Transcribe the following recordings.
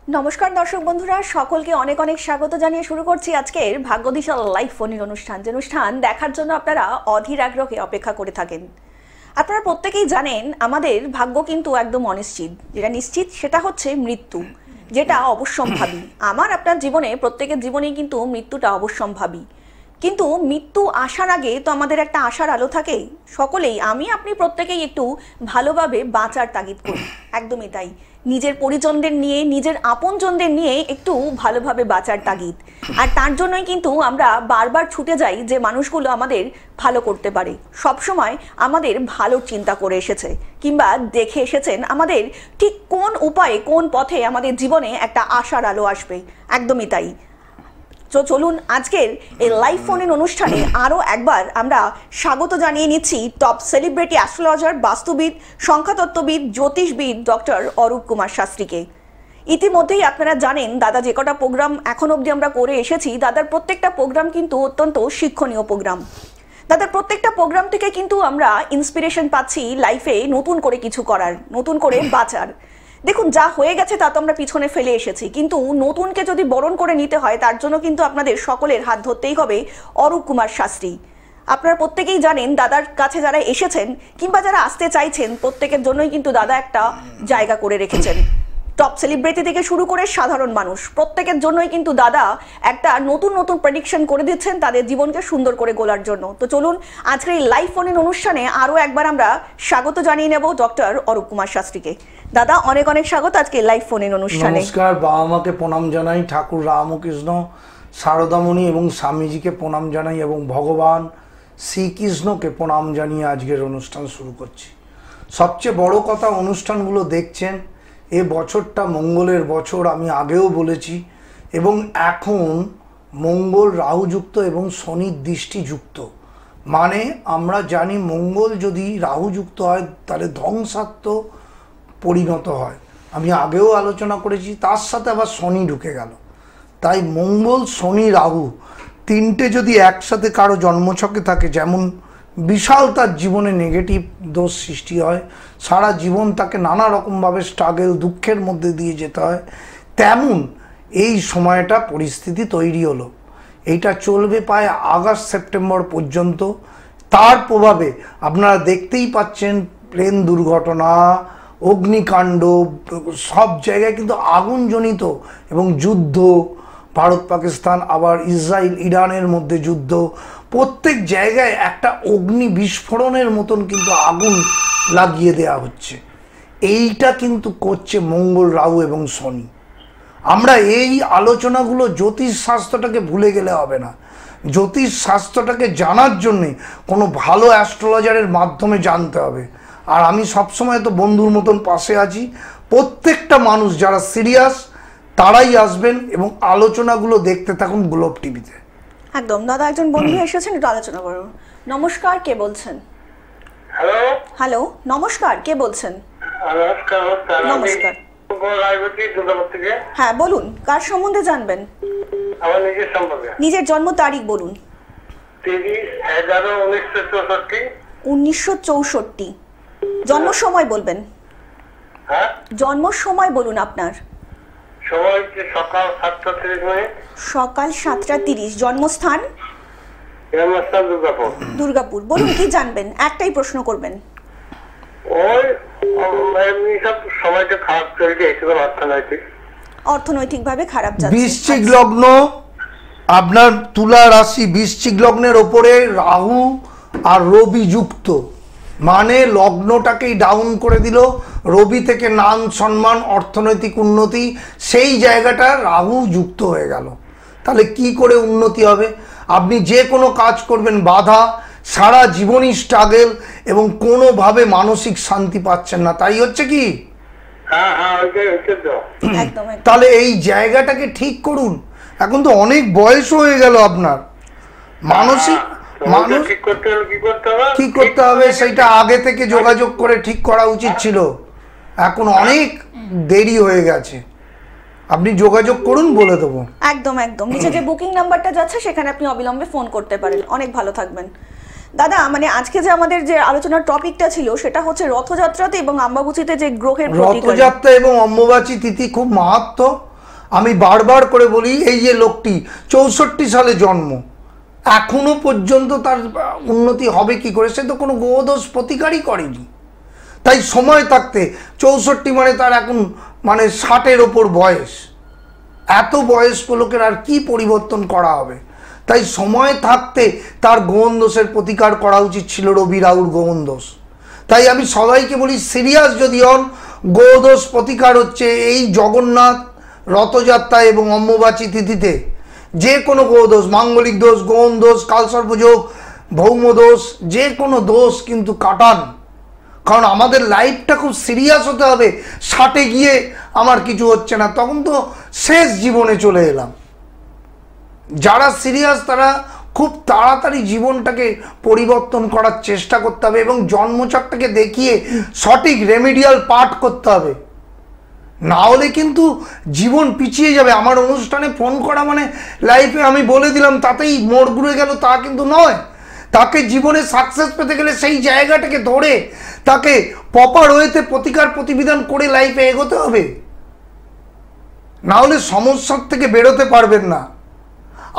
নমস্কার দর্শক বন্ধুরা, সকলকে অনেক অনেক স্বাগত জানিয়ে শুরু করছি আজকের ভাগ্যদিশা লাইভ ফোনের অনুষ্ঠান। যে অনুষ্ঠান দেখার জন্য আপনারা অধীর আগ্রহে অপেক্ষা করে থাকেন। আপনারা প্রত্যেকেই জানেন আমাদের ভাগ্য কিন্তু একদম অনিশ্চিত। যেটা নিশ্চিত সেটা হচ্ছে মৃত্যু, যেটা অবশ্যম্ভাবী। আমার আপনার জীবনে প্রত্যেকের জীবনেই কিন্তু মৃত্যুটা অবশ্যম্ভাবী, কিন্তু মৃত্যু আসার আগে তো আমাদের একটা আশার আলো থাকে। সকলেই, আমি আপনি প্রত্যেকেই একটু ভালোভাবে বাঁচার তাগিদ করি, একদমই তাই। নিজের পরিজনদের নিয়ে, নিজের আপনজনদের নিয়ে একটু ভালোভাবে বাঁচার তাগিদ। আর তার জন্যই কিন্তু আমরা বারবার ছুটে যাই যে মানুষগুলো আমাদের ভালো করতে পারে, সবসময় আমাদের ভালো চিন্তা করে এসেছে কিংবা দেখে এসেছেন আমাদের ঠিক কোন উপায়ে, কোন পথে আমাদের জীবনে একটা আশার আলো আসবে। একদমই তাই। তো চলুন আজকের এই লাইভ ফোন অনুষ্ঠানে আরও একবার আমরা স্বাগত জানিয়ে নিচ্ছি টপ সেলিব্রিটি অ্যাস্ট্রোলজার, বাস্তুবিদ, সংখ্যাতত্ত্ববিদ, জ্যোতিষবিদ ডক্টর অরূপ কুমার শাস্ত্রীকে। ইতিমধ্যেই আপনারা জানেন দাদা যে কটা প্রোগ্রাম এখন অবধি আমরা করে এসেছি, দাদার প্রত্যেকটা প্রোগ্রাম কিন্তু অত্যন্ত শিক্ষণীয় প্রোগ্রাম। দাদার প্রত্যেকটা প্রোগ্রাম থেকে কিন্তু আমরা ইন্সপিরেশন পাচ্ছি লাইফে নতুন করে কিছু করার, নতুন করে বাঁচার। দেখুন, যা হয়ে গেছে তা তো আমরা পিছনে ফেলে এসেছি, কিন্তু নতুনকে যদি বরণ করে নিতে হয় তার জন্য কিন্তু আপনাদের সকলের হাত ধরতেই হবে অরূপ কুমার শাস্ত্রী। আপনারা প্রত্যেকেই জানেন দাদার কাছে যারা এসেছেন কিংবা যারা আসতে চাইছেন প্রত্যেকের জন্যই কিন্তু দাদা একটা জায়গা করে রেখেছেন। টপ সেলিব্রিটি থেকে শুরু করে সাধারণ মানুষ প্রত্যেকের জন্যই কিন্তু দাদা একটা নতুন নতুন প্রেডিকশন করে দিচ্ছেন তাদের জীবনকে সুন্দর করে গড়ার জন্য। তো চলুন আজকের এই লাইভ ফোনের অনুষ্ঠানে আরও একবার আমরা স্বাগত জানিয়ে নেব ডক্টর অরূপ কুমার শাস্ত্রীকে। দাদা অনেক অনেক স্বাগত আজকে লাইভ ফোনের অনুষ্ঠানে। নমস্কার, বাবা মাকে প্রণাম জানাই, ঠাকুর রামকৃষ্ণ শারদামণি এবং স্বামীজিকে প্রণাম জানাই এবং ভগবান শ্রীকৃষ্ণকে প্রণাম জানিয়ে আজকের অনুষ্ঠান শুরু করছি। সবচেয়ে বড় কথা, অনুষ্ঠানগুলো দেখছেন, এ বছরটা মঙ্গলের বছর, আমি আগেও বলেছি, এবং এখন মঙ্গল রাহুযুক্ত এবং শনির দৃষ্টিযুক্ত। মানে আমরা জানি মঙ্গল যদি রাহুযুক্ত হয় তাহলে ধ্বংসাত্মক পরিণত হয়, আমি আগেও আলোচনা করেছি। তার সাথে আবার শনি ঢুকে গেল, তাই মঙ্গল শনি রাহু তিনটে যদি একসাথে কারো জন্মছকে থাকে, যেমন বিশাল তার জীবনে নেগেটিভ দোষ সৃষ্টি হয়, সারা জীবন তাকে নানা রকমভাবে স্ট্রাগল, দুঃখের মধ্যে দিয়ে যেতে হয়, তেমন এই সময়টা পরিস্থিতি তৈরি হলো। এইটা চলবে প্রায় আগস্ট সেপ্টেম্বর পর্যন্ত। তার প্রভাবে আপনারা দেখতেই পাচ্ছেন প্লেন দুর্ঘটনা, অগ্নিকাণ্ড, সব জায়গায় কিন্তু আগুনজনিত, এবং যুদ্ধ, ভারত পাকিস্তান, আবার ইসরায়েল ইরানের মধ্যে যুদ্ধ, প্রত্যেক জায়গায় একটা অগ্নি বিস্ফোরণের মতন কিন্তু আগুন লাগিয়ে দেওয়া হচ্ছে। এইটা কিন্তু করছে মঙ্গল, রাহু এবং শনি। আমরা এই আলোচনাগুলো জ্যোতিষ শাস্ত্রটাকে ভুলে গেলে হবে না। জ্যোতিষ শাস্ত্রটাকে জানার জন্যে কোনো ভালো অ্যাস্ট্রোলজারের মাধ্যমে জানতে হবে। আর আমি সবসময় তো বন্ধুর মতন পাশে আছি। প্রত্যেকটা মানুষ যারা সিরিয়াস তারাই আসবেন এবং আলোচনাগুলো দেখতে থাকুন গ্লোব টিভিতে। একদম। দাদা একজন বন্ধু এসেছেন, একটু আলোচনা করুন। নমস্কার, কে বলছেন? হ্যালো হ্যালো, নমস্কার, কে বলছেন? নমস্কার। হ্যাঁ বলুন, কার সম্বন্ধে জানবেন? আমার নিজের সম্পর্কে। নিজের জন্ম তারিখ বলুন। 30/11/1964। 1964। জন্ম সময় বলবেন। হ্যাঁ, জন্ম সময় বলুন আপনার। সময় সকাল 7:30। সকাল 7:30। জন্মস্থান? জন্মস্থান দুর্গাপুর। দুর্গাপুর। বলুন কি জানবেন, একটাই প্রশ্ন করবেন। ওই এমনি সব সময়টা খারাপ চলছে, একটু অর্থনৈতিকভাবে খারাপ যাচ্ছে। বৃশ্চিক লগ্ন, আপনার তুলা রাশি, বৃশ্চিক লগ্নের ওপরে রাহু আর রবি যুক্ত, মানে লগ্নটাকেই ডাউন করে দিল। রবি থেকে নাম, সম্মান, অর্থনৈতিক উন্নতি, সেই জায়গাটা রাহু যুক্ত হয়ে গেল। তাহলে কি করে উন্নতি হবে? আপনি যে কোনো কাজ করবেন বাধা, সারা জীবনই স্ট্রাগল, এবং কোনোভাবে মানসিক শান্তি পাচ্ছেন না। তাই হচ্ছে কি? তাহলে এই জায়গাটাকে ঠিক করুন। এখন তো অনেক বয়স হয়ে গেল আপনার, মানসিক মানুষ কি করতে হবে সেটা আগে থেকে যোগাযোগ করে ঠিক করা উচিত ছিল। এখন অনেক দেরি হয়ে গেছে, আপনি যোগাযোগ করুন, বলে দেবো। একদম একদম। নিচে যে বুকিং নাম্বারটা যাচ্ছে সেখানে আপনি অবিলম্বে ফোন করতে পারেন। অনেক ভালো থাকবেন। দাদা মানে আজকে যে আমাদের যে আলোচনার টপিকটা ছিল সেটা হচ্ছে রথযাত্রাতে এবং অম্বাবুচিতে যে গ্রহের রথযাত্রা এবং অম্বুবাচী তিথি খুব মাহাত্ম্য। আমি বারবার করে বলি, এই যে লোকটি 64 সালে জন্ম, এখনো পর্যন্ত তার উন্নতি হবে কি করে? সে তো কোনো গোদোষ প্রতিকারই করেনি। তাই সময় থাকতে 64 মানে তার এখন মানে 60-এর ওপর বয়স, এত বয়স্ক লোকের আর কি পরিবর্তন করা হবে? তাই সময় থাকতে তার গোহন দোষের প্রতিকার করা উচিত ছিল, রবি রাহুর গোহন দোষ। তাই আমি সবাইকে বলি, সিরিয়াস যদি হন, গোদোষ প্রতিকার হচ্ছে এই জগন্নাথ রথযাত্রা এবং অম্বুবাচী তিথিতে যে কোনো গোদোষ, মাঙ্গলিক দোষ, গোহন দোষ, কালসর্পযোগ, ভৌম দোষ, যে কোনো দোষ কিন্তু কাটান। কারণ আমাদের লাইফটা খুব সিরিয়াস হতে হবে। 60-এ গিয়ে আমার কিছু হচ্ছে না, তখন তো শেষ জীবনে চলে এলাম। যারা সিরিয়াস তারা খুব তাড়াতাড়ি জীবনটাকে পরিবর্তন করার চেষ্টা করতে হবে এবং জন্মচকটাকে দেখিয়ে সঠিক রেমিডিয়াল পাঠ করতে হবে, না হলে কিন্তু জীবন পিছিয়ে যাবে। আমার অনুষ্ঠানে ফোন করা মানে লাইফে আমি বলে দিলাম তাতেই মোড় ঘুরে গেল, তা কিন্তু নয়। তাকে জীবনে সাকসেস পেতে গেলে সেই জায়গাটাকে ধরে তাকে প্রপার ওয়েতে প্রতিকার প্রতিবিধান করে লাইফে এগোতে হবে, না হলে সমস্যার থেকে বেরোতে পারবেন না।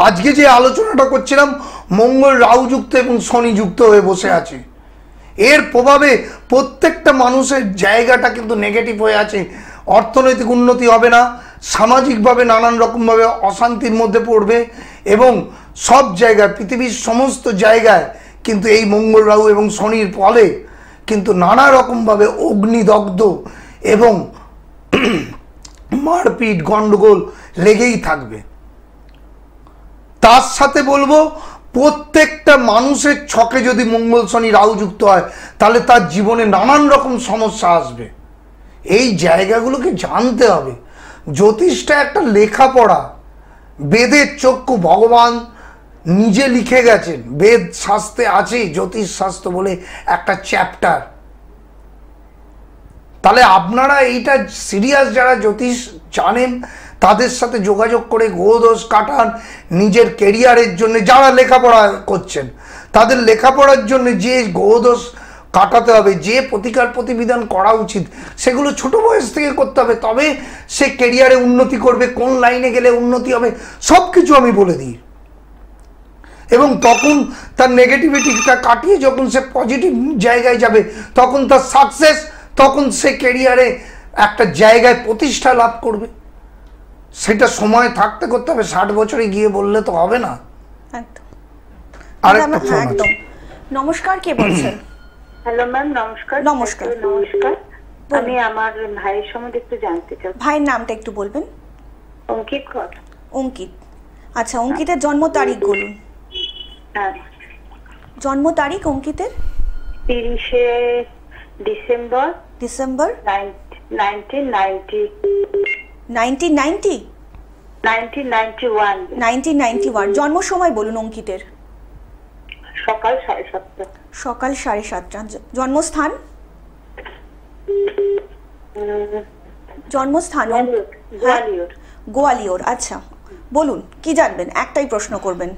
আজকে যে আলোচনাটা করছিলাম, মঙ্গল রাহুযুক্ত এবং শনিযুক্ত হয়ে বসে আছে, এর প্রভাবে প্রত্যেকটা মানুষের জায়গাটা কিন্তু নেগেটিভ হয়ে আছে। অর্থনৈতিক উন্নতি হবে না, সামাজিকভাবে নানান রকমভাবে অশান্তির মধ্যে পড়বে এবং সব জায়গায়, পৃথিবীর সমস্ত জায়গায় কিন্তু এই মঙ্গল রাহু এবং শনির ফলে কিন্তু নানা রকমভাবে অগ্নিদগ্ধ এবং মারপিট গন্ডগোল লেগেই থাকবে। তার সাথে বলবো, প্রত্যেকটা মানুষের ছকে যদি মঙ্গল শনি রাহু যুক্ত হয় তাহলে তার জীবনে নানান রকম সমস্যা আসবে। এই জায়গাগুলোকে জানতে হবে। জ্যোতিষটা একটা লেখাপড়া, বেদের চক্ষু ভগবান নিজে লিখে গেছেন, বেদ শাস্ত্রে আছে জ্যোতিষ শাস্ত্র বলে একটা চ্যাপ্টার। তাহলে আপনারা এইটা সিরিয়াস যারা জ্যোতিষ জানেন তাদের সাথে যোগাযোগ করে গোদোষ কাটান। নিজের কেরিয়ারের জন্য যারা লেখাপড়া করছেন তাদের লেখাপড়ার জন্য যে গোদোষ কাটাতে হবে, যে প্রতিকার প্রতিবিধান করা উচিত, সেগুলো ছোট বয়স থেকে করতে হবে। তবে সে কেরিয়ারে উন্নতি করবে, কোন লাইনে গেলে উন্নতি হবে সব কিছু আমি বলে দিই। এবং তখন তার নেগেটিভিটিটা কাটিয়ে যখন সে পজিটিভ জায়গায় যাবে তখন তার সাকসেস, তখন সে কেরিয়ারে একটা জায়গায় প্রতিষ্ঠা লাভ করবে। সেটা সময় থাকতে করতে হবে, 60 বছরে গিয়ে বললে তো হবে না। একদম। আরেকটা ফোন আছে। একদম। নমস্কার, কে বলছেন? হ্যালো ম্যাম, নমস্কার। নমস্কার। নমস্কার, আমি আমার ভাইয়ের সম্বন্ধে একটু জানতে চাই। ভাইয়ের নামটা একটু বলবেন? অঙ্কিত কর। অঙ্কিত। আচ্ছা, অঙ্কিতের জন্ম তারিখ বলুন। হ্যাঁ, জন্ম তারিখ অঙ্কিতের? 30শে ডিসেম্বর ডিসেম্বর 1990 1990 1991 1991। জন্ম সময় বলুন অঙ্কিতের। সকাল 7:30। সকাল 7:30। জন্মস্থান? জন্মস্থান গোয়ালিয়র। গোয়ালিয়র। আচ্ছা, বলুন কি জানবেন? একটাই প্রশ্ন করবেন।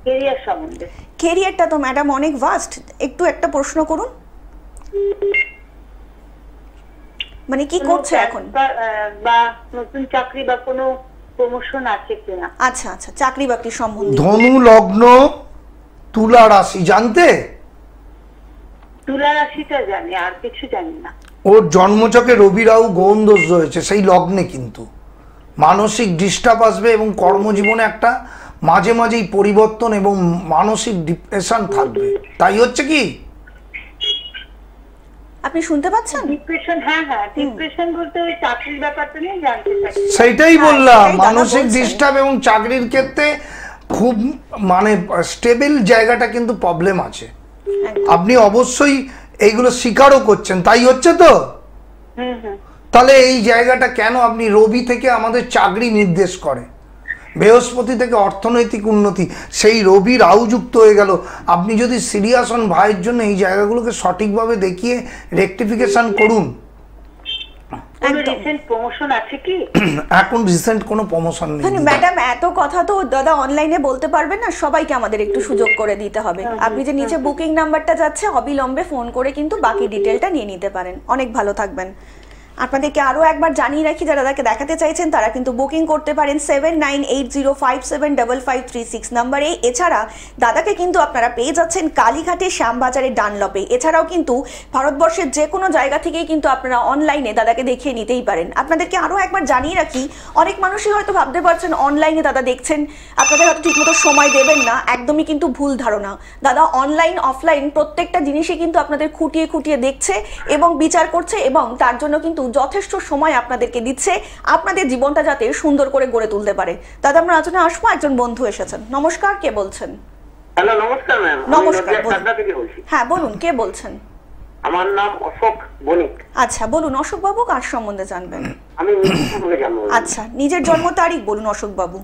কেরিয়ার সম্বন্ধে। কেরিয়ারটা তো ম্যাডাম অনেক ভাস্ট, একটু একটা প্রশ্ন করুন। মানে কি করছে এখন? বা নতুন চাকরি বা কোনো প্রমোশন আছে কিনা? আচ্ছা আচ্ছা, চাকরি বাকরি সম্বন্ধে। ধনু লগ্ন, তুলা রাশি জানতে? তুলা রাশিটা জানি, আর কিছু জানি না। ওর জন্মচকে রবি রাহু গোহন দোষ রয়েছে সেই লগ্নে, কিন্তু মানসিক ডিস্টার্ব আসবে এবং কর্মজীবনে একটা মাঝে মাঝেই পরিবর্তন এবং মানসিক ডিপ্রেশন থাকবে। তাই হচ্ছে কি আপনি শুনতে পাচ্ছেন? ডিপ্রেশন? হ্যাঁ হ্যাঁ, ডিপ্রেশন বলতে ওই চাকরির ব্যাপারটা নিয়ে জানতে চাই। সেইটাই বললাম, সেটাই দাদা মানসিক বলছেন। ডিস্টার্ব এবং চাকরির ক্ষেত্রে খুব মানে স্টেবল জায়গাটা কিন্তু প্রবলেম আছে। আপনি অবশ্যই এইগুলো স্বীকারও করছেন, তাই হচ্ছে তো? তাহলে এই জায়গাটা কেন? আপনি রবি থেকে আমাদের চাকরি নির্দেশ করে, বৃহস্পতি থেকে অর্থনৈতিক উন্নতি, সেই রবি রাহু যুক্ত হয়ে গেল। আপনি যদি সিরিয়াস হন ভাইয়ের জন্য, এই জায়গাগুলোকে সঠিকভাবে দেখিয়ে রেকটিফিকেশন করুন। রিসেন্ট প্রমোশন আছে কি? এখন রিসেন্ট কোনো প্রমোশন নেই ম্যাডাম। এত কথা তো দাদা অনলাইনে বলতে পারবেন না, সবাইকে আমাদের একটু সুযোগ করে দিতে হবে। আপনি যে নিচে বুকিং নাম্বারটা যাচ্ছে, অবিলম্বে ফোন করে কিন্তু বাকি ডিটেলটা নিয়ে নিতে পারেন। অনেক ভালো থাকবেন। আপনাদেরকে আরও একবার জানিয়ে রাখি, যারা দাদাকে দেখাতে চাইছেন তারা কিন্তু বুকিং করতে পারেন 7980575536 নাম্বারে। এছাড়া দাদাকে কিন্তু আপনারা পেয়ে যাচ্ছেন কালীঘাটে শ্যামবাজারের ডানলপে। এছাড়াও কিন্তু ভারতবর্ষের যে কোনো জায়গা থেকেই কিন্তু আপনারা অনলাইনে দাদাকে দেখিয়ে নিতেই পারেন। আপনাদেরকে আরও একবার জানিয়ে রাখি, অনেক মানুষই হয়তো ভাবতে পারছেন অনলাইনে দাদা দেখছেন, আপনাদের হয়তো ঠিকমতো সময় দেবেন না। একদমই কিন্তু ভুল ধারণা। দাদা অনলাইন অফলাইন প্রত্যেকটা জিনিসই কিন্তু আপনাদের খুঁটিয়ে খুঁটিয়ে দেখছে এবং বিচার করছে, এবং তার জন্য কিন্তু যথেষ্ট সময় আপনাদেরকে দিচ্ছে আপনাদের জীবনটা যাতে সুন্দর করে গড়ে তুলতে পারে। দাদা আমরা আলোচনা আসবো, একজন বন্ধু এসেছেন। নমস্কার, কে বলছেন? হ্যালো, নমস্কার ম্যাম। নমস্কার, ঢাকা থেকে বলছি। হ্যাঁ বলুন, কে বলছেন? আমার নাম অশোক বণিক। আচ্ছা বলুন অশোক বাবু, কার সম্বন্ধে জানবেন? আমি মিরপুরে জন্ম। আচ্ছা, নিজের জন্ম তারিখ বলুন অশোক বাবু।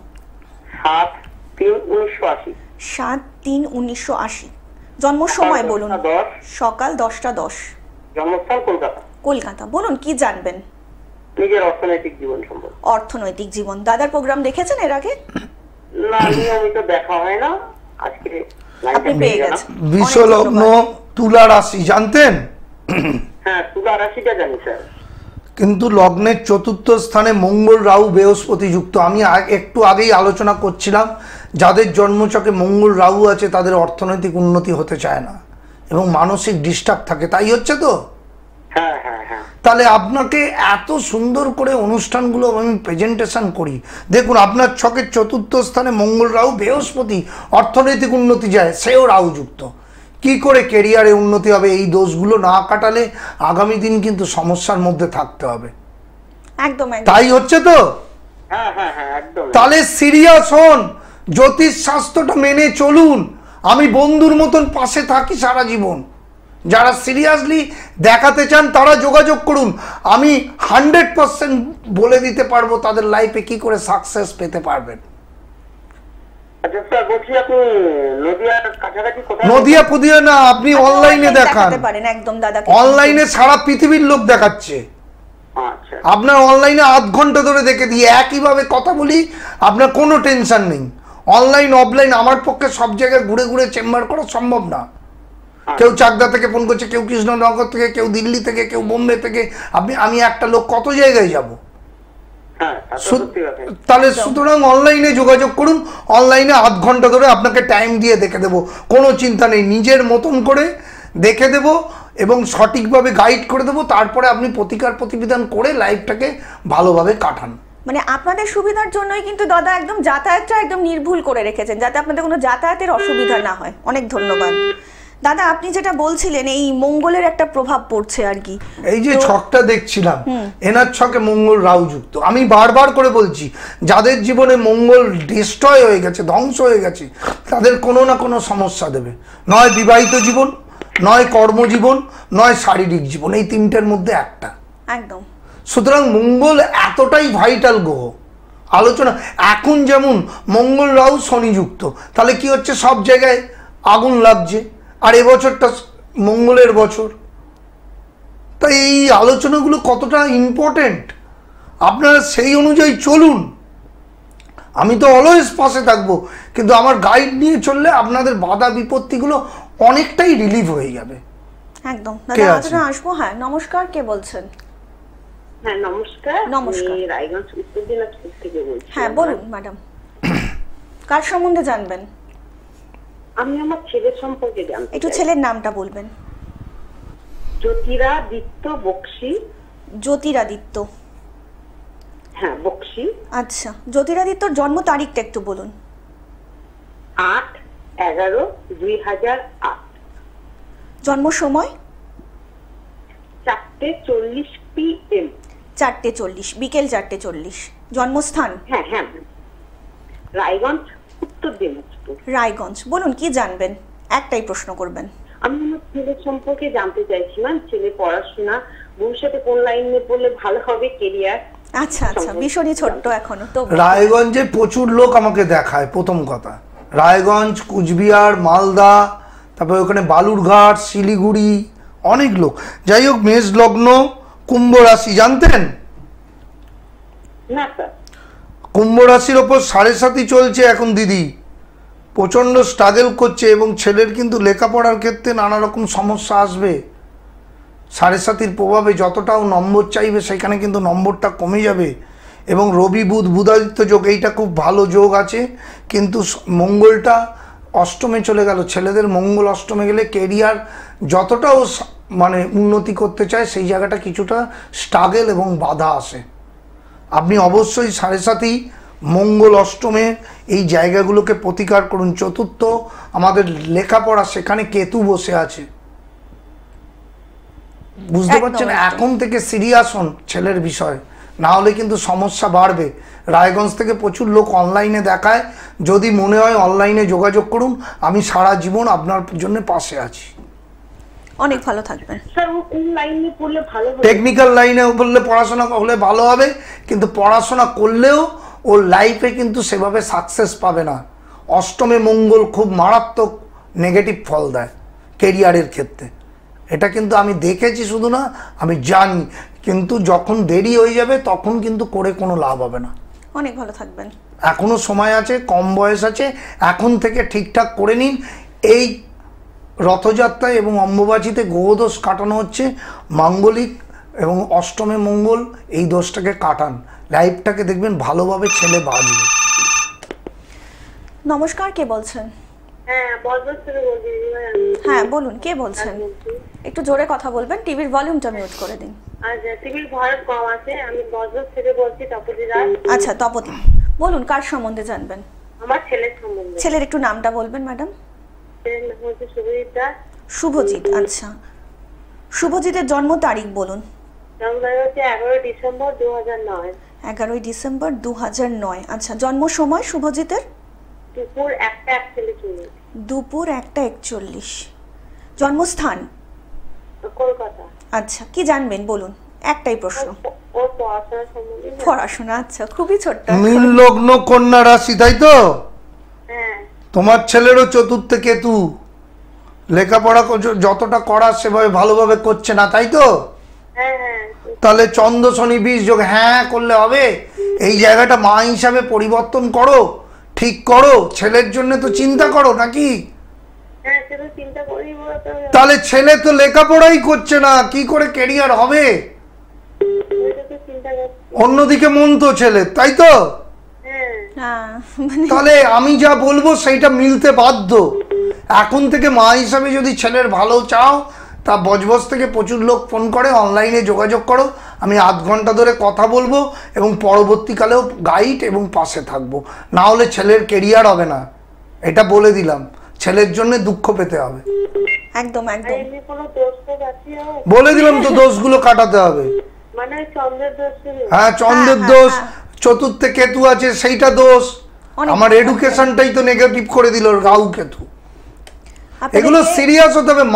7/3/1980। 7/3/1980। জন্ম সময় বলুন। সকাল 10:10। জন্মস্থান কলকাতা। কলকাতা। বলুন কি জানবেন? নিজের অর্থনৈতিক জীবন সম্পর্কে। অর্থনৈতিক জীবন। দাদার প্রোগ্রাম দেখেছেন এর আগে? না, নিয়মিত দেখা হয় না, আজকে আপনি পেয়ে গেছেন। বিশ্বলগ্ন তুলা রাশি জানতেন? হ্যাঁ, তুলা রাশিটা জানি স্যার। কিন্তু লগ্নের চতুর্থ স্থানে মঙ্গল, রাহু, বৃহস্পতি যুক্ত। আমি একটু আগেই আলোচনা করছিলাম, যাদের জন্মচকে মঙ্গল রাহু আছে তাদের অর্থনৈতিক উন্নতি হতে চায় না এবং মানসিক ডিস্টার্ব থাকে। তাই হচ্ছে তো? হ্যাঁ হ্যাঁ হ্যাঁ। তাহলে আপনাকে এত সুন্দর করে অনুষ্ঠানগুলো আমি প্রেজেন্টেশন করি। দেখুন আপনার ছকের চতুর্থ স্থানে মঙ্গল, রাহু, বৃহস্পতি, অর্থনৈতিক উন্নতি যায়, সেও রাহু যুক্ত। কি করে কেরিয়ারে উন্নতি হবে? এই দোষগুলো না কাটালে আগামী দিন কিন্তু সমস্যার মধ্যে থাকতে হবে। একদম। তাই হচ্ছে তো? হ্যাঁ হ্যাঁ হ্যাঁ, একদম। তাহলে সিরিয়াস হন, জ্যোতিষ শাস্ত্রটা মেনে চলুন। আমি বন্ধুর মতন পাশে থাকি সারা জীবন। যারা সিরিয়াসলি দেখাতে চান তারা যোগাযোগ করুন। আমি 100% বলে দিতে পারবো তাদের লাইফে কি করে সাকসেস পেতে পারবেন। আচ্ছা স্যার, বলছি আপনি নদিয়ার কাছাকাছি কোথায়? নদিয়া ফদিয়া না, আপনি অনলাইনে দেখান। একদম দাদাকে অনলাইনে সারা পৃথিবীর লোক দেখাচ্ছে। আচ্ছা, আপনার অনলাইনে আধ ঘন্টা ধরে দেখে দিয়ে একইভাবে কথা বলি, আপনার কোনো টেনশন নেই। অনলাইন অফলাইন আমার পক্ষে সব জায়গায় ঘুরে ঘুরে চেম্বার করা সম্ভব না। কেউ চাকদা থেকে ফোন করছে, কেউ কৃষ্ণনগর থেকে, কেউ দিল্লি থেকে, কেউ বোম্বে থেকে। আমি একটা লোক কত জায়গায় যাব? তাহলে সুতরাং অনলাইনে যোগাযোগ করুন। অনলাইনে আধ ঘন্টা ধরে আপনাকে টাইম দিয়ে দেখে দেবো, কোনো চিন্তা নেই। নিজের মতন করে দেখে দেবো এবং সঠিকভাবে গাইড করে দেবো। তারপরে আপনি প্রতিকার প্রতিবিধান করে লাইফটাকে ভালোভাবে কাটান। মানে আপনাদের সুবিধার জন্যই কিন্তু দাদা একদম যাতায়াতটা একদম নির্ভুল করে রেখেছেন, যাতে আপনাদের কোনো যাতায়াতের অসুবিধা না হয়। অনেক ধন্যবাদ। দাদা আপনি যেটা বলছিলেন এই মঙ্গলের একটা প্রভাব পড়ছে আর কি, এই যে ছকটা দেখছিলাম, এনার ছকে মঙ্গল রাহু যুক্ত। আমি বারবার করে বলছি, যাদের জীবনে মঙ্গল ডিস্ট্রয় হয়ে গেছে, ধ্বংস হয়ে গেছে, তাদের কোনো না কোনো সমস্যা দেবে। নয় বিবাহিত জীবন, নয় কর্মজীবন, নয় শারীরিক জীবন, এই তিনটের মধ্যে একটা। একদম। সুতরাং মঙ্গল এতটাই ভাইটাল গ্রহ। আলোচনা এখন যেমন মঙ্গল রাহু শনি যুক্ত, তাহলে কি হচ্ছে? সব জায়গায় আগুন লাগছে। আর এবছরটা মঙ্গলের বছর, তাই এই আলোচনাগুলো কতটা ইম্পর্টেন্ট আপনারা সেই অনুযায়ী চলুন। আমি তো অলওয়েজ পাশে থাকবো, কিন্তু আমার গাইড নিয়ে চললে আপনাদের বাধা বিপত্তিগুলো অনেকটাই রিলিভ হয়ে যাবে। একদম। দাদা আসবো। হ্যাঁ নমস্কার, কে বলছেন? হ্যাঁ নমস্কার। নমস্কার। আমি রায়গঞ্জ উত্তর দিনাজপুর থেকে বলছি। হ্যাঁ বলুন ম্যাডাম, কার সম্বন্ধে জানবেন? আমি আমার ছেলের সম্পর্কে জানতে চাই। একটু ছেলের নামটা বলবেন। জ্যোতিরাদিত্য বক্সি। জ্যোতিরাদিত্য। হ্যাঁ বক্সি। আচ্ছা, জ্যোতিরাদিত্যর জন্ম তারিখটা একটু বলুন। 8/11/2008। জন্ম সময়? 4:40 PM। 4:40, বিকেল 4:40। জন্মস্থান? হ্যাঁ হ্যাঁ, রায়গঞ্জ উত্তর দিনাজপুর। রায়গঞ্জ। বলুন কি জানবেন? একটাই প্রশ্ন করবেন। আমি আমার ছেলের সম্পর্কে জানতে চাইছিলাম, ছেলে পড়াশোনা ভবিষ্যতে কোন লাইনে পড়লে ভালো হবে, কেরিয়ার। আচ্ছা আচ্ছা, ভীষণই ছোট্ট এখনো তো। রায়গঞ্জে প্রচুর লোক আমাকে দেখায়। প্রথম কথা, রায়গঞ্জ, কুচবিহার, মালদা, তারপরে ওখানে বালুরঘাট, শিলিগুড়ি, অনেক লোক। যাই হোক, মেষ লগ্ন, কুম্ভ রাশি জানতেন? না স্যার। কুম্ভ রাশির ওপর 7.5 চলছে এখন দিদি, প্রচণ্ড স্ট্রাগল করছে এবং ছেলের কিন্তু লেখাপড়ার ক্ষেত্রে নানা রকম সমস্যা আসবে। সাড়ে 7-র প্রভাবে যতটাও নম্বর চাইবে সেখানে কিন্তু নম্বরটা কমে যাবে। এবং রবি বুধ বুধাদিত্য যোগ, এইটা খুব ভালো যোগ আছে, কিন্তু মঙ্গলটা অষ্টমে চলে গেল। ছেলেদের মঙ্গল অষ্টমে গেলে কেরিয়ার যতটাও মানে উন্নতি করতে চায় সেই জায়গাটা কিছুটা স্ট্রাগল এবং বাধা আসে। আপনি অবশ্যই 7.5 মঙ্গল অষ্টমে এই জায়গাগুলোকে প্রতিকার করুন। চতুর্থ আমাদের লেখাপড়া, সেখানে কেতু বসে আছে, বুঝতে পারছেন? এখন থেকে সিরিয়াস হন ছেলের বিষয়, না হলে কিন্তু সমস্যা বাড়বে। রায়গঞ্জ থেকে প্রচুর লোক অনলাইনে দেখায়, যদি মনে হয় অনলাইনে যোগাযোগ করুন, আমি সারা জীবন আপনার জন্য পাশে আছি। অনেক ভালো থাকবেন স্যার। কোন লাইনে পড়লে ভালো হবে? টেকনিক্যাল লাইনে বললে পড়াশোনা হলে ভালো হবে, কিন্তু পড়াশোনা করলেও ওর লাইফে কিন্তু সেভাবে সাকসেস পাবে না। অষ্টমে মঙ্গল খুব মারাত্মক নেগেটিভ ফল দেয় কেরিয়ারের ক্ষেত্রে, এটা কিন্তু আমি দেখেছি, শুধু না আমি জানি। কিন্তু যখন দেরি হয়ে যাবে তখন কিন্তু করে কোনো লাভ হবে না। অনেক ভালো থাকবেন। এখনো সময় আছে, কম বয়স আছে, এখন থেকে ঠিকঠাক করে নিন। এই রথযাত্রায় এবং অম্বুবাচীতে গ্রহদোষ কাটানো হচ্ছে, মাঙ্গলিক এবং অষ্টমে মঙ্গল, এই দোষটাকে কাটান, লাইফটাকে দেখবেন ভালোভাবে ছেলে বাঁচবে। নমস্কার, কে বলছেন? হ্যাঁ, বজবজ থেকে বলছি। হ্যাঁ বলুন, কে বলছেন? একটু জোরে কথা বলবেন, টিভির ভলিউমটা মিউট করে দিন। আচ্ছা, টিভির ভয়েস কম আছে। আমি বজবজ থেকে বলছি, তপতি রায়। আচ্ছা তপতি, বলুন কার সম্বন্ধে জানবেন? আমার ছেলের সম্বন্ধে। ছেলের একটু নামটা বলবেন ম্যাডাম। ছেলের নাম হচ্ছে শুভজিৎ দাস। শুভজিৎ, আচ্ছা। শুভজিতের জন্ম তারিখ বলুন। জন্ম তারিখ হচ্ছে 11 ডিসেম্বর 2009। 11 ডিসেম্বর 2009। আচ্ছা, জন্ম সময় শুভজিতের? দুপুর 1:41। দুপুর 1:41। জন্মস্থান? কলকাতা। আচ্ছা, কি জানবেন বলুন, একটাই প্রশ্ন। ওর পড়াশোনা সম্বন্ধে। পড়াশোনা, আচ্ছা খুবই ছোট্ট। মীন লগ্ন কন্যা রাশি, তাই তো? হ্যাঁ। তোমার ছেলেরও চতুর্থে কেতু, লেখাপড়া যতটা করার সেভাবে ভালোভাবে করছে না, তাই তো? হ্যাঁ হ্যাঁ। তাহলে চন্দ্র শনি 20 যোগ, হ্যাঁ করলে হবে। এই জায়গাটা মা হিসাবে পরিবর্তন করো, ঠিক করো, ছেলের জন্য তো চিন্তা করো নাকি? হ্যাঁ, সেটা চিন্তা করি। তাহলে ছেলে তো লেখাপড়াই করছে না, কি করে ক্যারিয়ার হবে? অন্যদিকে মন তো ছেলে, তাই তো? তাহলে আমি যা বলবো সেইটা মিলতে বাধ্য। এখন থেকে মা হিসাবে যদি ছেলের ভালো চাও, তা বজবজ থেকে প্রচুর লোক ফোন করে, অনলাইনে যোগাযোগ করো, আমি আধ ঘন্টা ধরে কথা বলবো এবং পরবর্তীকালেও গাইড এবং পাশে থাকবো। না হলে ছেলের কেরিয়ার হবে না, এটা বলে দিলাম। ছেলের জন্য দুঃখ পেতে হবে। একদম একদম বলে দিলাম তো, দোষগুলো কাটাতে হবে। মানে চন্দ্রের দোষ। হ্যাঁ, চন্দ্রের দোষ, চতুর্থে কেতু আছে, সেইটা দোষ। আমার এডুকেশনটাই তো নেগেটিভ করে দিল রাহু কেতু। এগুলো সিরিয়াস হতে হবে।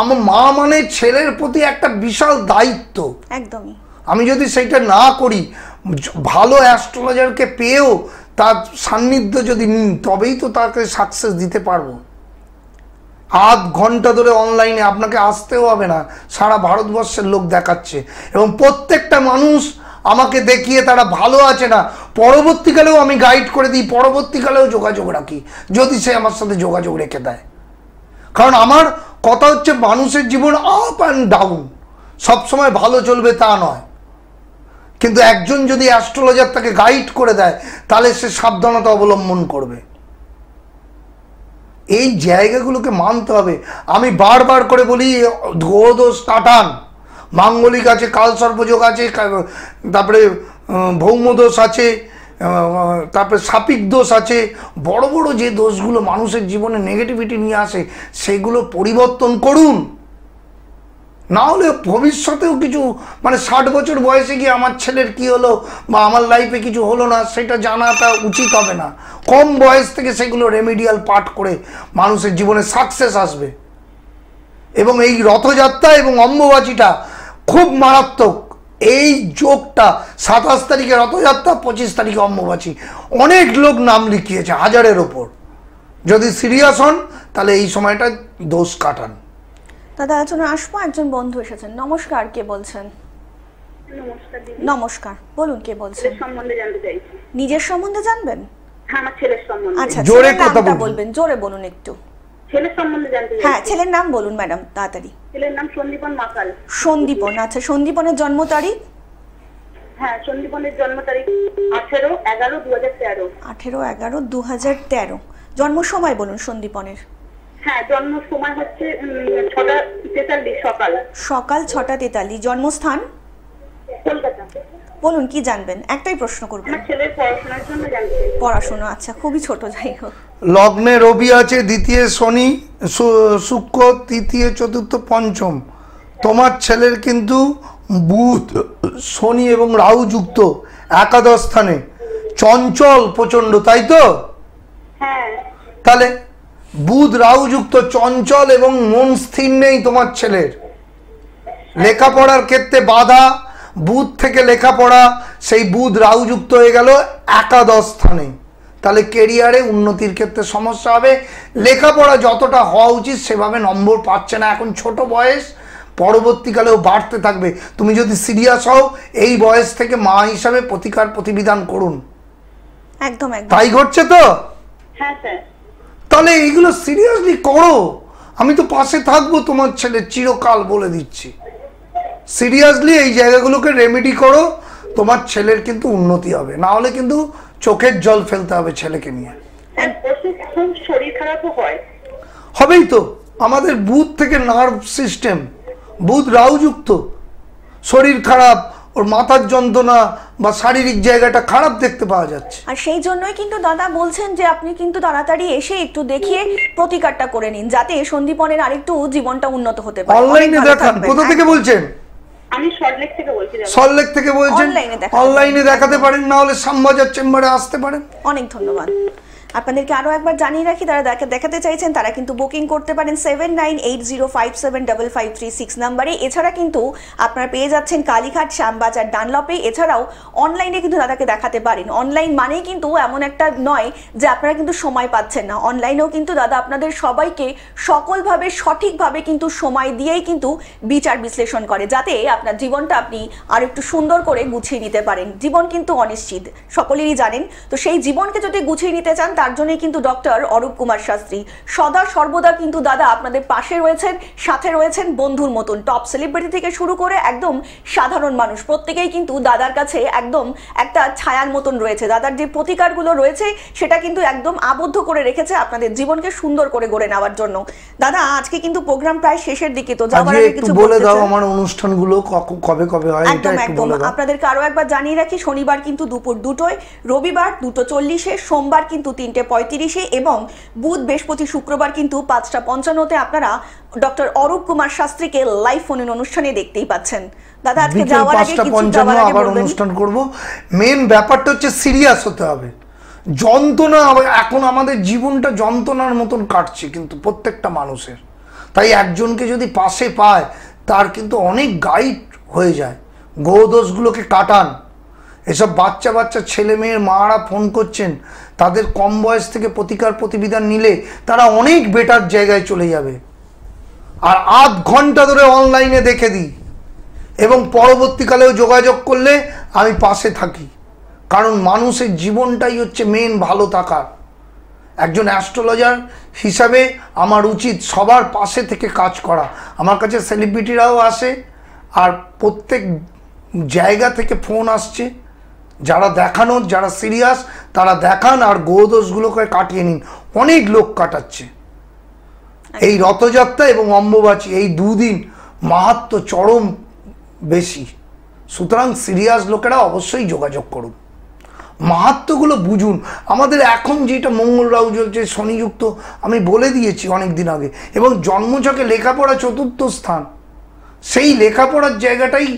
আমার মা মানে ছেলের প্রতি একটা বিশাল দায়িত্ব। একদমই। আমি যদি সেইটা না করি, ভালো অ্যাস্ট্রোলজারকে পেয়েও তার সান্নিধ্য যদি নিন, তবেই তো তাকে সাকসেস দিতে পারবো। আধ ঘন্টা ধরে অনলাইনে আপনাকে আসতেও হবে না, সারা ভারতবর্ষের লোক দেখাচ্ছে এবং প্রত্যেকটা মানুষ আমাকে দেখিয়ে তারা ভালো আছে না, পরবর্তীকালেও আমি গাইড করে দিই, পরবর্তীকালেও যোগাযোগ রাখি যদি সে আমার সাথে যোগাযোগ রেখে দেয়। কারণ আমার কথা হচ্ছে মানুষের জীবন আপ অ্যান্ড ডাউন, সবসময় ভালো চলবে তা নয়। কিন্তু একজন যদি অ্যাস্ট্রোলজার তাকে গাইড করে দেয়, তাহলে সে সাবধানতা অবলম্বন করবে। এই জায়গাগুলোকে মানতে হবে। আমি বারবার করে বলি, গ্রহদোষ কাটান। মাঙ্গলিক আছে, কালসর্পযোগ আছে, তারপরে ভৌমদোষ আছে, তারপরে সাপিক দোষ আছে। বড় বড় যে দোষগুলো মানুষের জীবনে নেগেটিভিটি নিয়ে আসে, সেগুলো পরিবর্তন করুন। না হলে ভবিষ্যতেও কিছু, মানে 60 বছর বয়সে গিয়ে আমার ছেলের কি হলো বা আমার লাইফে কিছু হলো না, সেটা জানাটা উচিত হবে না। কম বয়স থেকে সেগুলো রেমিডিয়াল পাঠ করে মানুষের জীবনে সাকসেস আসবে। এবং এই রথযাত্রা এবং অম্বুবাচীটা খুব মারাত্মক। এই যোগটা 27 তারিখে রথযাত্রা, 25 তারিখে অম্বুবাচী। অনেক লোক নাম লিখিয়েছে, 1000-এর ওপর। যদি সিরিয়াস হন তাহলে এই সময়টা দোষ কাটান। দাদা আলোচনা আসবো, একজন বন্ধু এসেছেন। নমস্কার, কে বলছেন? নমস্কার দিদি। নমস্কার, বলুন কে বলছেন? সম্বন্ধে জানতে চাইছি। নিজের সম্বন্ধে জানবেন? হ্যাঁ, আমার ছেলের সম্বন্ধে। আচ্ছা, জোরে ছেলের কথা নামটা বলুন। বলবেন, জোরে বলুন একটু। ছেলের সম্বন্ধে জানতে হ্যাঁ, চাইছি। ছেলের নাম বলুন ম্যাডাম তাড়াতাড়ি। ছেলের নাম সন্দীপন মাকাল। সন্দীপন, আচ্ছা সন্দীপনের জন্ম তারিখ? হ্যাঁ, সন্দীপনের জন্ম তারিখ 18/11/2013। 18/11/2013। জন্ম সময় বলুন সন্দীপনের। হ্যাঁ, জন্ম সময় হচ্ছে 6:43 সকাল। সকাল 6:43। জন্মস্থান? কলকাতা। বলুন কি জানবেন, একটাই প্রশ্ন করবেন। আমার ছেলের পড়াশোনার জন্য জানতে চাই। পড়াশোনা, আচ্ছা খুবই ছোট, যাই হোক। লগ্নে রবি আছে, দ্বিতীয় শনি, শুক্র, তৃতীয়, চতুর্থ, পঞ্চম। তোমার ছেলের কিন্তু বুধ, শনি এবং রাহু যুক্ত একাদশ স্থানে, চঞ্চল প্রচন্ড, তাই তো? হ্যাঁ। তাহলে বুধ রাহু যুক্ত, চঞ্চল এবং মন স্থির নেই তোমার ছেলের। লেখাপড়ার ক্ষেত্রে বাধা, বুধ থেকে লেখাপড়া, সেই বুধ রাহু যুক্ত হয়ে গেল একাদশ স্থানে। তাহলে কেরিয়ারে উন্নতির ক্ষেত্রে সমস্যা হবে। লেখাপড়া যতটা হওয়া উচিত সেভাবে নম্বর পাচ্ছে না, এখন ছোট বয়স, পরবর্তীকালেও বাড়তে থাকবে। তুমি যদি সিরিয়াস হও এই বয়স থেকে মা হিসাবে প্রতিকার প্রতিবিধান করুন। একদম একদম তাই ঘটছে তো? হ্যাঁ স্যার। তাহলে এইগুলো সিরিয়াসলি করো, আমি তো পাশে থাকবো তোমার ছেলে চিরকাল, বলে দিচ্ছি। সিরিয়াসলি এই জায়গাগুলোকে রেমেডি করো, তোমার ছেলের কিন্তু উন্নতি হবে, না হলে কিন্তু চোখের জল ফেলতে হবে ছেলেকে নিয়ে। খুব শরীর খারাপও হয়। হবেই তো, আমাদের বুধ থেকে নার্ভ সিস্টেম, বুধ রাহু যুক্ত, শরীর খারাপ, ওর মাথার যন্ত্রণা বা শারীরিক জায়গাটা খারাপ দেখতে পাওয়া যাচ্ছে। আর সেই জন্যই কিন্তু দাদা বলছেন যে আপনি কিন্তু তাড়াতাড়ি এসে একটু দেখিয়ে প্রতিকারটা করে নিন, যাতে সন্দীপনের আরেকটু জীবনটা উন্নত হতে পারে। অনলাইনে দেখান। কোথা থেকে বলছেন? আমি সল্টলেক থেকে বলছি। সল্টলেক থেকে বলছেন? অনলাইনে দেখাতে পারেন, না হলে শ্যামবাজার চেম্বারে আসতে পারেন। অনেক ধন্যবাদ। আপনাদেরকে আরও একবার জানিয়ে রাখি, তারা দেখাতে চাইছেন তারা কিন্তু বুকিং করতে পারেন 7980575536 নাম্বারে। এছাড়া কিন্তু আপনারা পেয়ে যাচ্ছেন কালীঘাট, শ্যামবাজার, ডানলপে। এছাড়াও অনলাইনে কিন্তু দাদাকে দেখাতে পারেন। অনলাইন মানেই কিন্তু এমন একটা নয় যে আপনারা কিন্তু সময় পাচ্ছেন না, অনলাইনেও কিন্তু দাদা আপনাদের সবাইকে সকলভাবে সঠিকভাবে কিন্তু সময় দিয়েই কিন্তু বিচার বিশ্লেষণ করে, যাতে আপনার জীবনটা আপনি আর একটু সুন্দর করে গুছিয়ে নিতে পারেন। জীবন কিন্তু অনিশ্চিত, সকলেরই জানেন। তো সেই জীবনকে যদি গুছিয়ে নিতে চান, তার জন্যই কিন্তু ডক্টর অরূপ কুমার শাস্ত্রী সদা সর্বদা কিন্তু দাদা আপনাদের পাশে রয়েছেন, সাথে রয়েছেন বন্ধুর মতন। টপ সেলিব্রিটি থেকে শুরু করে একদম সাধারণ মানুষ প্রত্যেকেই কিন্তু দাদার কাছে একদম একটা ছায়ার মতন রয়েছে। দাদার যে প্রতিকারগুলো রয়েছে সেটা কিন্তু একদম আবদ্ধ করে রেখেছে আপনাদের জীবনকে সুন্দর করে গড়ে নেওয়ার জন্য। দাদা আজকে কিন্তু প্রোগ্রাম প্রায় শেষের দিকে, তো যাওয়ার আগে কিছু বলে দাও আমার অনুষ্ঠানগুলো কবে কবে হয়, এটা একটু বলে দাও। আপনাদেরকে আরো একবার জানিয়ে রাখি, শনিবার কিন্তু দুপুর 2টোয়, রবিবার 2:40-এ, সোমবার কিন্তু 3:35-এ এবং বুধ, বৃহস্পতি, শুক্রবার কিন্তু 5:55-তে আপনারা ডক্টর অরূপ কুমার শাস্ত্রীকে লাইভ ফোন অনুষ্ঠানে দেখতেই পাচ্ছেন। দাদা আজকে যাওয়ার আগে কিছু আবার অনুষ্ঠান করব। মেন ব্যাপারটা হচ্ছে সিরিয়াস হতে হবে। যন্ত্রণা, এখন আমাদের জীবনটা যন্ত্রণার মতন কাটছে কিন্তু প্রত্যেকটা মানুষের। তাই একজনকে যদি পাশে পায় তার কিন্তু অনেক গাইড হয়ে যায়। গ্রহদোষগুলোকে কাটান। এসব বাচ্চা বাচ্চা ছেলে মেয়ের মারা ফোন করছেন, তাদের কম বয়স থেকে প্রতিকার প্রতিবিধান নিলে তারা অনেক বেটার জায়গায় চলে যাবে। আর আধ ঘন্টা ধরে অনলাইনে দেখে দিই এবং পরবর্তীকালেও যোগাযোগ করলে আমি পাশে থাকি, কারণ মানুষের জীবনটাই হচ্ছে মেন ভালো থাকার। একজন অ্যাস্ট্রোলজার হিসাবে আমার উচিত সবার পাশে থেকে কাজ করা। আমার কাছে সেলিব্রিটিরাও আসে, আর প্রত্যেক জায়গা থেকে ফোন আসছে। যারা দেখানোর, যারা সিরিয়াস তারা দেখান আর গোদোষগুলোকে কাটিয়ে নিন। অনেক লোক কাটাচ্ছে। এই রথযাত্রা এবং অম্বুবাচী এই দুদিন মাহাত্ম্য চরম বেশি, সুতরাং সিরিয়াস লোকেরা অবশ্যই যোগাযোগ করুন, মাহাত্ম্যগুলো বুঝুন। আমাদের এখন যেটা মঙ্গল রাহু চলছে, শনিযুক্ত, আমি বলে দিয়েছি অনেক দিন আগে, এবং জন্মছকে লেখাপড়া 4র্থ স্থান, সেই লেখাপড়ার জায়গাটাই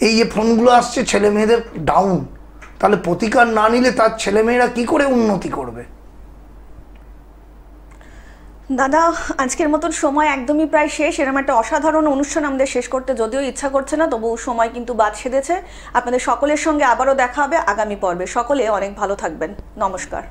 এই যে ফোনগুলো আসছে ছেলে মেয়েদের ডাউন। তাহলে প্রতিকার না নিলে তার ছেলেমেয়েরা কি করে উন্নতি করবে? দাদা আজকের মতন সময় একদমই প্রায় শেষ। এরকম একটা অসাধারণ অনুষ্ঠান আমাদের শেষ করতে যদিও ইচ্ছা করছে না, তবু সময় কিন্তু বাদ সেধেছে। আপনাদের সকলের সঙ্গে আবারও দেখা হবে আগামী পর্বে। সকলে অনেক ভালো থাকবেন। নমস্কার।